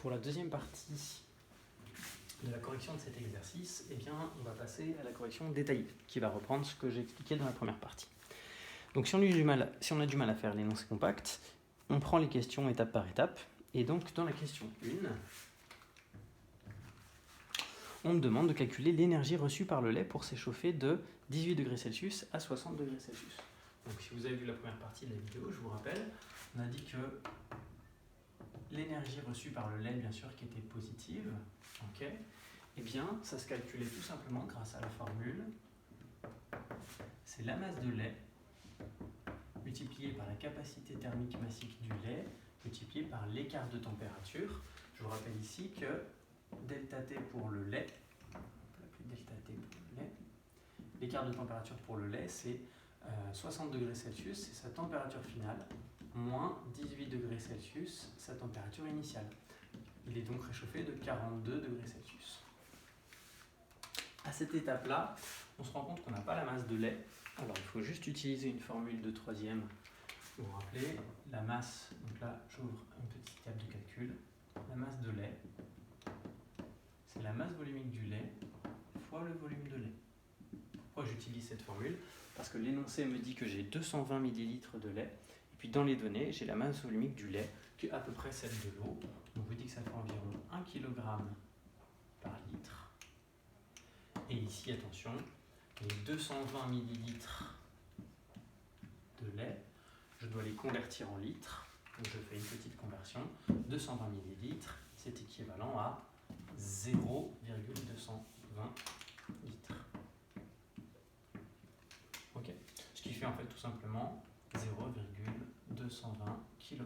pour la deuxième partie de la correction de cet exercice, eh bien, on va passer à la correction détaillée, qui va reprendre ce que j'ai expliqué dans la première partie. Donc si on a du mal à faire l'énoncé compact, on prend les questions étape par étape, et donc dans la question 1, on me demande de calculer l'énergie reçue par le lait pour s'échauffer de 18 degrés Celsius à 60 degrés Celsius. Donc si vous avez vu la première partie de la vidéo, je vous rappelle, on a dit que l'énergie reçue par le lait, bien sûr, qui était positive, ok, eh bien, ça se calculait tout simplement grâce à la formule. C'est la masse de lait multipliée par la capacité thermique massique du lait multipliée par l'écart de température. Je vous rappelle ici que delta T pour le lait, on peut l'appeler delta T pour le lait, l'écart de température pour le lait, c'est 60 degrés Celsius, c'est sa température finale, moins 18 degrés Celsius, sa température initiale. Il est donc réchauffé de 42 degrés Celsius. À cette étape-là, on se rend compte qu'on n'a pas la masse de lait. Alors il faut juste utiliser une formule de troisième. Vous vous rappelez, la masse, donc là j'ouvre une petite table de calcul, la masse de lait, c'est la masse volumique du lait fois le volume de lait. Pourquoi j'utilise cette formule? Parce que l'énoncé me dit que j'ai 220 ml de lait, et puis dans les données, j'ai la masse volumique du lait, qui est à peu près celle de l'eau. On vous dit que ça fait environ 1 kg par litre. Et ici, attention, les 220 ml de lait, je dois les convertir en litres. Donc je fais une petite conversion. 220 ml, c'est équivalent à 0,220 litres. Ok. Ce qui fait en fait tout simplement 0,220 kg.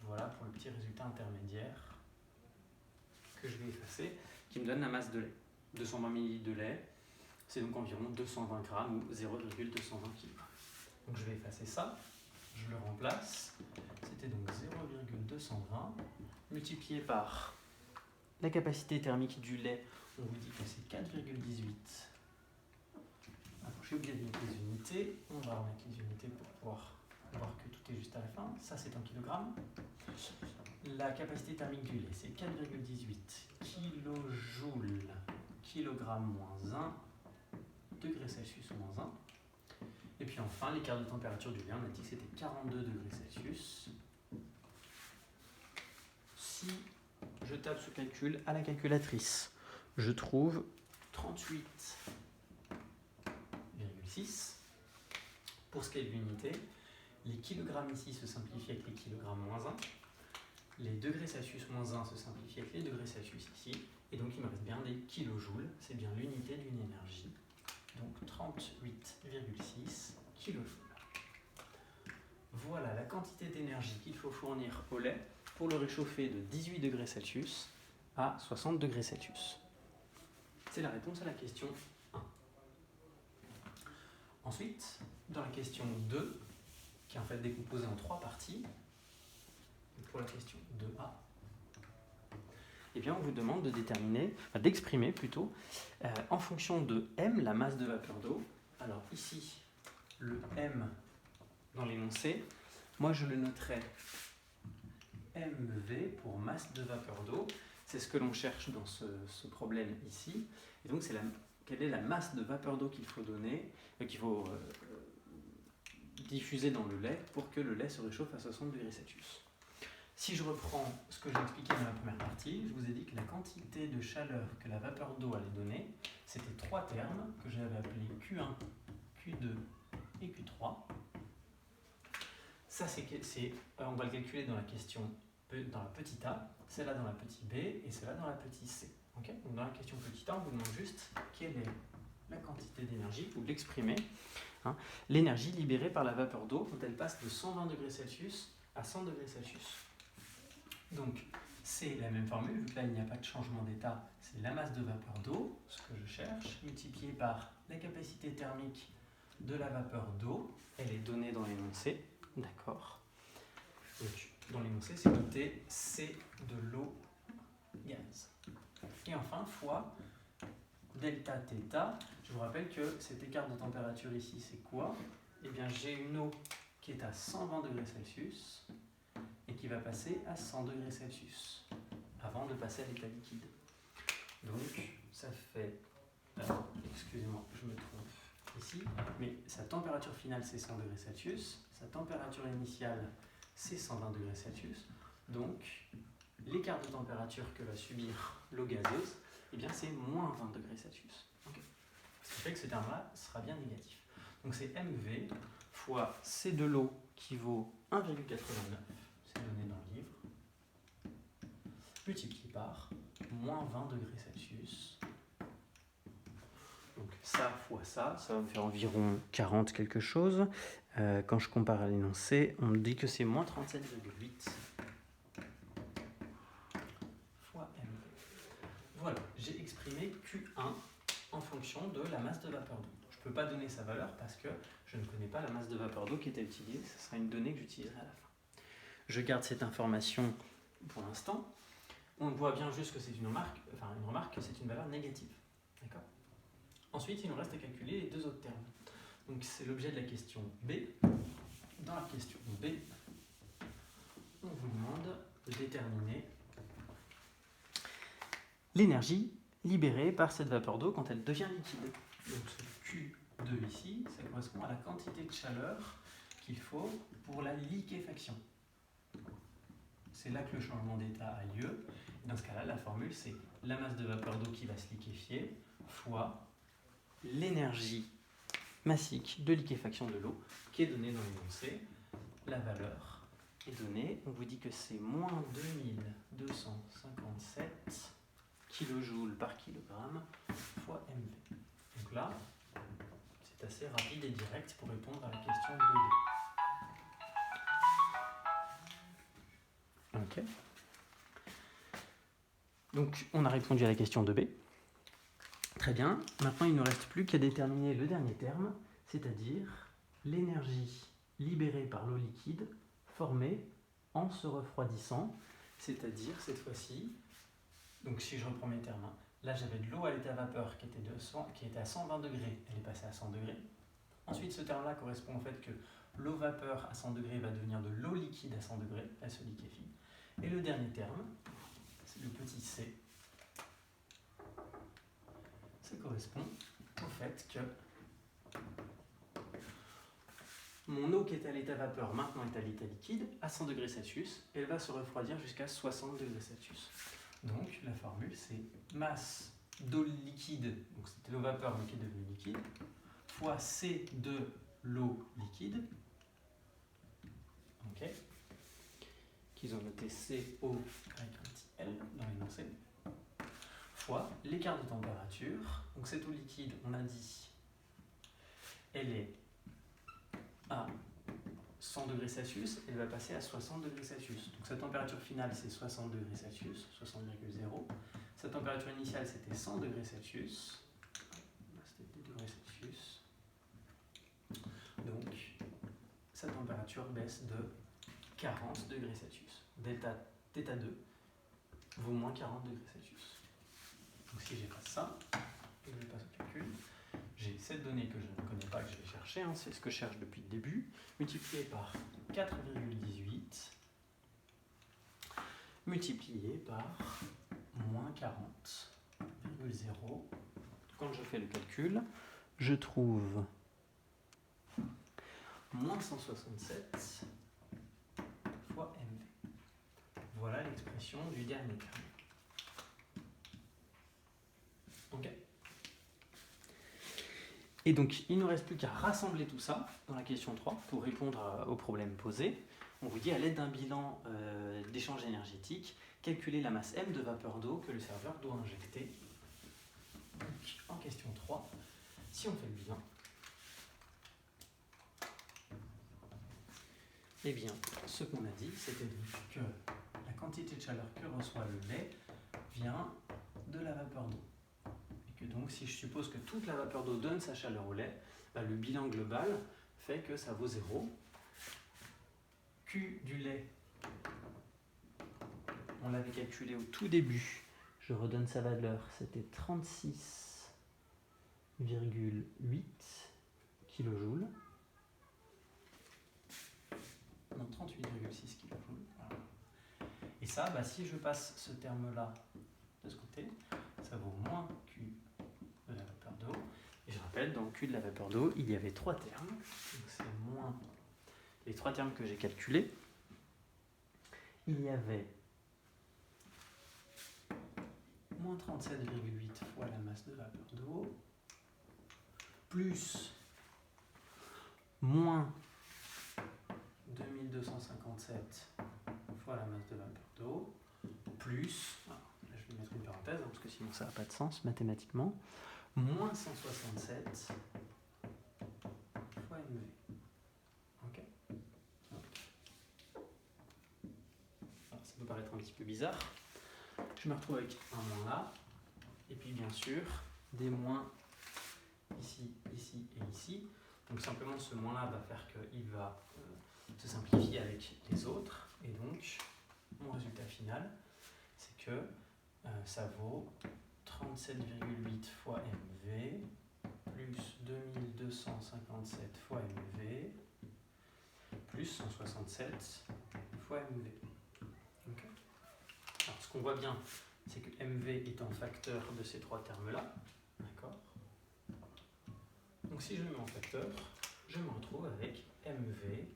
Voilà pour le petit résultat intermédiaire que je vais effacer, qui me donne la masse de lait. 220 ml de lait, c'est donc environ 220 grammes ou 0,220 kg. Donc je vais effacer ça, je le remplace, c'était donc 0,220 multiplié par la capacité thermique du lait, on vous dit que c'est 4,18. J'ai oublié de mettre les unités, on va remettre les unités pour pouvoir voir que tout est juste à la fin. Ça c'est en kilogramme. La capacité thermique du lait, c'est 4,18 kJ, kilogramme moins 1, degrés Celsius moins 1. Et puis enfin, l'écart de température du lait, on a dit que c'était 42 degrés Celsius. Si je tape ce calcul à la calculatrice, je trouve 38,6. Pour ce qui est de l'unité, les kilogrammes ici se simplifient avec les kilogrammes moins 1. Les degrés Celsius moins 1 se simplifient avec les degrés Celsius ici. Et donc il me reste bien des kilojoules, c'est bien l'unité d'une énergie. Donc 38,6 kilojoules. Voilà la quantité d'énergie qu'il faut fournir au lait pour le réchauffer de 18 degrés Celsius à 60 degrés Celsius. C'est la réponse à la question 1. Ensuite, dans la question 2, qui est en fait décomposée en 3 parties, pour la question 2A, eh bien, on vous demande de déterminer, d'exprimer plutôt, en fonction de M, la masse de vapeur d'eau. Alors ici, le M dans l'énoncé, moi je le noterai MV pour masse de vapeur d'eau. C'est ce que l'on cherche dans ce problème ici. Et donc, quelle est la masse de vapeur d'eau qu'il faut donner, qu'il faut diffuser dans le lait pour que le lait se réchauffe à 60 degrés Celsius. Si je reprends ce que j'ai expliqué dans la première partie, je vous ai dit que la quantité de chaleur que la vapeur d'eau allait donner, c'était 3 termes que j'avais appelés Q1, Q2 et Q3. Ça, on va le calculer dans la question, dans la petite a, celle-là dans la petite b et celle-là dans la petite c. Okay, donc dans la question petite a, on vous demande juste quelle est la quantité d'énergie, ou l'exprimer, l'énergie libérée par la vapeur d'eau quand elle passe de 120 degrés Celsius à 100 degrés Celsius. Donc, c'est la même formule, vu que là, il n'y a pas de changement d'état, c'est la masse de vapeur d'eau, ce que je cherche, multiplié par la capacité thermique de la vapeur d'eau. Elle est donnée dans l'énoncé, d'accord. Donc, dans l'énoncé, c'est noté C de l'eau gaz. Et enfin, fois delta θ. Je vous rappelle que cet écart de température ici, c'est quoi? Eh bien, j'ai une eau qui est à 120 degrés Celsius et qui va passer à 100 degrés Celsius. avant de passer à l'état liquide. Donc ça fait, excusez-moi, je me trompe ici, mais sa température finale c'est 100 degrés Celsius, sa température initiale c'est 120 degrés Celsius, donc l'écart de température que va subir l'eau gazeuse, eh bien c'est moins 20 degrés Celsius. Okay. Ce qui fait que ce terme-là sera bien négatif. Donc c'est MV fois C de l'eau qui vaut 1,89, c'est donné dans le livre, multiplié par moins 20 degrés Celsius. Donc ça fois ça va me faire environ 40 quelque chose. Quand je compare à l'énoncé, on me dit que c'est moins 37,8 fois MV. Voilà, j'ai exprimé Q1 en fonction de la masse de vapeur d'eau. Je ne peux pas donner sa valeur parce que je ne connais pas la masse de vapeur d'eau qui était utilisée. Ce sera une donnée que j'utiliserai à la fin. Je garde cette information pour l'instant. On voit bien juste que c'est une remarque que c'est une valeur négative. D'accord ? Ensuite, il nous reste à calculer les deux autres termes. Donc c'est l'objet de la question B. Dans la question B, on vous demande de déterminer l'énergie libérée par cette vapeur d'eau quand elle devient liquide. Donc ce Q2 ici, ça correspond à la quantité de chaleur qu'il faut pour la liquéfaction. C'est là que le changement d'état a lieu. Et dans ce cas-là, la formule, c'est la masse de vapeur d'eau qui va se liquéfier fois l'énergie massique de liquéfaction de l'eau qui est donnée dans l'énoncé. La valeur est donnée. On vous dit que c'est moins 2257 kJ par kilogramme fois MV. Donc là, c'est assez rapide et direct pour répondre à la question 2B. Ok. Donc, on a répondu à la question 2B. Très bien. Maintenant, il ne nous reste plus qu'à déterminer le dernier terme, c'est-à-dire l'énergie libérée par l'eau liquide formée en se refroidissant, c'est-à-dire cette fois-ci, donc si je reprends mes termes, là j'avais de l'eau à l'état vapeur qui était à 120 degrés, elle est passée à 100 degrés. Ensuite, ce terme-là correspond au fait que l'eau vapeur à 100 degrés va devenir de l'eau liquide à 100 degrés, elle se liquéfie. Et le dernier terme, c'est le petit c. Ça correspond au fait que mon eau qui est à l'état vapeur maintenant est à l'état liquide à 100 degrés Celsius, elle va se refroidir jusqu'à 60 degrés Celsius. Donc la formule c'est masse d'eau liquide, donc c'était l'eau vapeur mais qui est devenue liquide, fois C de l'eau liquide, ok, qu'ils ont noté CO avec un petit L dans l'énoncé, fois l'écart de température. Donc cette eau liquide, on a dit, elle est à 100 degrés Celsius, elle va passer à 60 degrés Celsius. Donc sa température finale c'est 60 degrés Celsius, 60,0. Sa température initiale c'était 100 degrés Celsius. C'était des degrés Celsius. Donc sa température baisse de 40 degrés Celsius. Θ 2 vaut moins 40 degrés Celsius. Donc si j'efface ça, et que je passe au calcul, j'ai cette donnée que je ne connais pas, que je vais chercher, hein, c'est ce que je cherche depuis le début, multiplié par 4,18, multiplié par moins 40,0. Quand je fais le calcul, je trouve moins 167 fois MV. Voilà l'expression du dernier terme. Ok. Et donc, il ne nous reste plus qu'à rassembler tout ça dans la question 3 pour répondre au problème posé. On vous dit, à l'aide d'un bilan d'échange énergétique, calculer la masse M de vapeur d'eau que le serveur doit injecter. Donc, en question 3, si on fait le bilan, eh bien, ce qu'on a dit, c'était que la quantité de chaleur que reçoit le lait vient de la vapeur d'eau. Et que donc, si je suppose que toute la vapeur d'eau donne sa chaleur au lait, bah, le bilan global fait que ça vaut 0. Q du lait, on l'avait calculé au tout début. Je redonne sa valeur, c'était 36,8 kJ. Non, 38,6 kJ. Voilà. Et ça, bah, si je passe ce terme-là de ce côté, ça vaut moins Q de la vapeur d'eau. Et je rappelle, dans Q de la vapeur d'eau, il y avait 3 termes. Donc c'est moins les 3 termes que j'ai calculés. Il y avait moins 37,8 fois la masse de vapeur d'eau, plus moins 2257 fois la masse de vapeur d'eau, plus, là je vais mettre une parenthèse parce que sinon ça n'a pas de sens mathématiquement, moins 167 fois mv. Ok. Alors, ça peut paraître un petit peu bizarre. Je me retrouve avec un moins là, et puis bien sûr des moins ici, ici et ici. Donc simplement ce moins là va faire qu'il va se simplifier avec les autres, et donc mon résultat final c'est que ça vaut 37,8 fois mv plus 2257 fois mv plus 167 fois mv. Okay. Alors ce qu'on voit bien, c'est que mv est un facteur de ces 3 termes-là. D'accord. Donc si je le mets en facteur, je me retrouve avec mv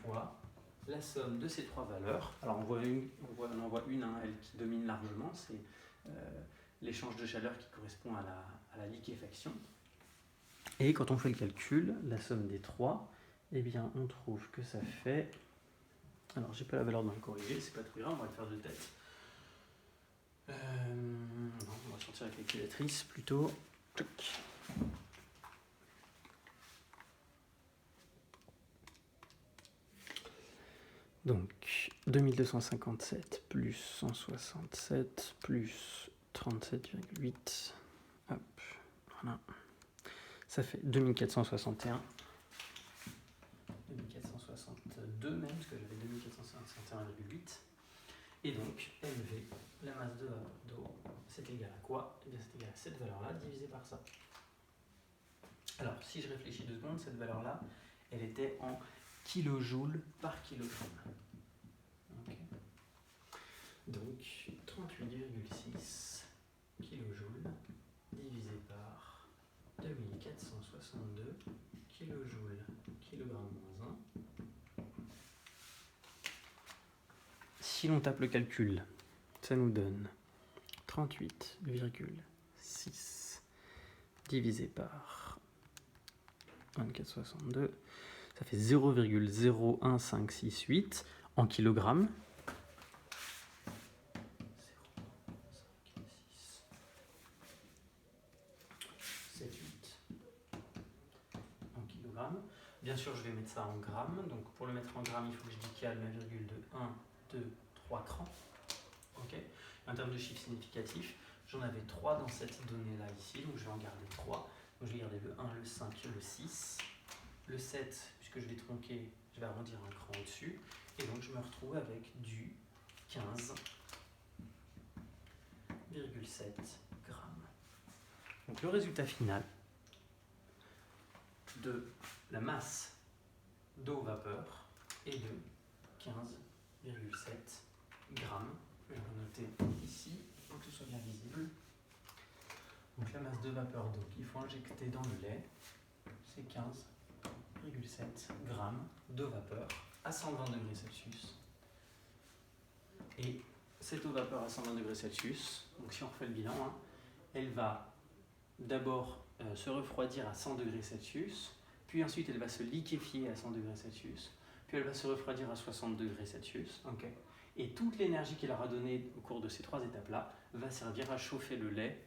fois la somme de ces 3 valeurs. Alors on en voit une, hein, elle qui domine largement, c'est l'échange de chaleur qui correspond à la liquéfaction. Et quand on fait le calcul, la somme des 3, eh bien on trouve que ça fait... Alors j'ai pas la valeur dans le corrigé, c'est pas trop grave, on va le faire de tête. Non, on va sortir la calculatrice plutôt. Donc 2257 plus 167 plus 37,8, hop, voilà. Ça fait 2461. 2462 même, parce que j'avais 2461,8. Et donc, mv, la masse de vapeur d'eau, c'est égal à quoi? Eh bien, c'est égal à cette valeur-là divisé par ça. Alors, si je réfléchis 2 secondes, cette valeur-là, elle était en kilojoules par kilogramme. Okay. Donc, 38,6 kilojoules divisé par 2462 kilojoules kilogramme moins 1. Si l'on tape le calcul, ça nous donne 38,6 divisé par 2462, ça fait 0,01568 en kilogrammes. 0,568 en kilogrammes. Bien sûr, je vais mettre ça en grammes. Donc, pour le mettre en grammes, il faut que je décale ma virgule de 1, 2, 3 crans. Okay. En termes de chiffres significatifs, j'en avais 3 dans cette donnée-là ici. Donc, je vais en garder 3. Donc, je vais garder le 1, le 5, le 6. Le 7, puisque je vais tronquer, je vais arrondir un cran au-dessus. Et donc, je me retrouve avec du 15,7 grammes. Donc, le résultat final de la masse d'eau-vapeur est de 15,7 grammes. Je vais le noter ici pour que ce soit bien visible. Donc, la masse de vapeur d'eau qu'il faut injecter dans le lait, c'est 15,7 grammes d'eau vapeur à 120 degrés Celsius. Et cette eau vapeur à 120 degrés Celsius, donc si on refait le bilan, hein, elle va d'abord se refroidir à 100 degrés Celsius, puis ensuite elle va se liquéfier à 100 degrés Celsius, puis elle va se refroidir à 60 degrés Celsius. Okay. Et toute l'énergie qu'elle aura donnée au cours de ces 3 étapes-là va servir à chauffer le lait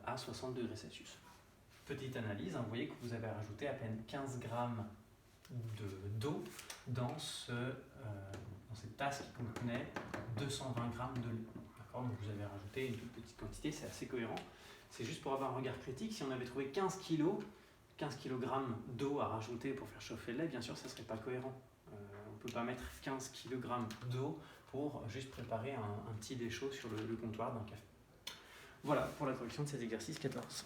à 60 degrés Celsius. Petite analyse, hein, vous voyez que vous avez rajouté à peine 15 grammes d'eau dans cette tasse qui contenait 220 grammes de lait. Donc vous avez rajouté une toute petite quantité, c'est assez cohérent. C'est juste pour avoir un regard critique, si on avait trouvé 15 kg d'eau à rajouter pour faire chauffer le lait, bien sûr ça ne serait pas cohérent. On ne peut pas mettre 15 kg d'eau pour juste préparer un petit déchaud sur le comptoir d'un café. Voilà pour la correction de cet exercice 14.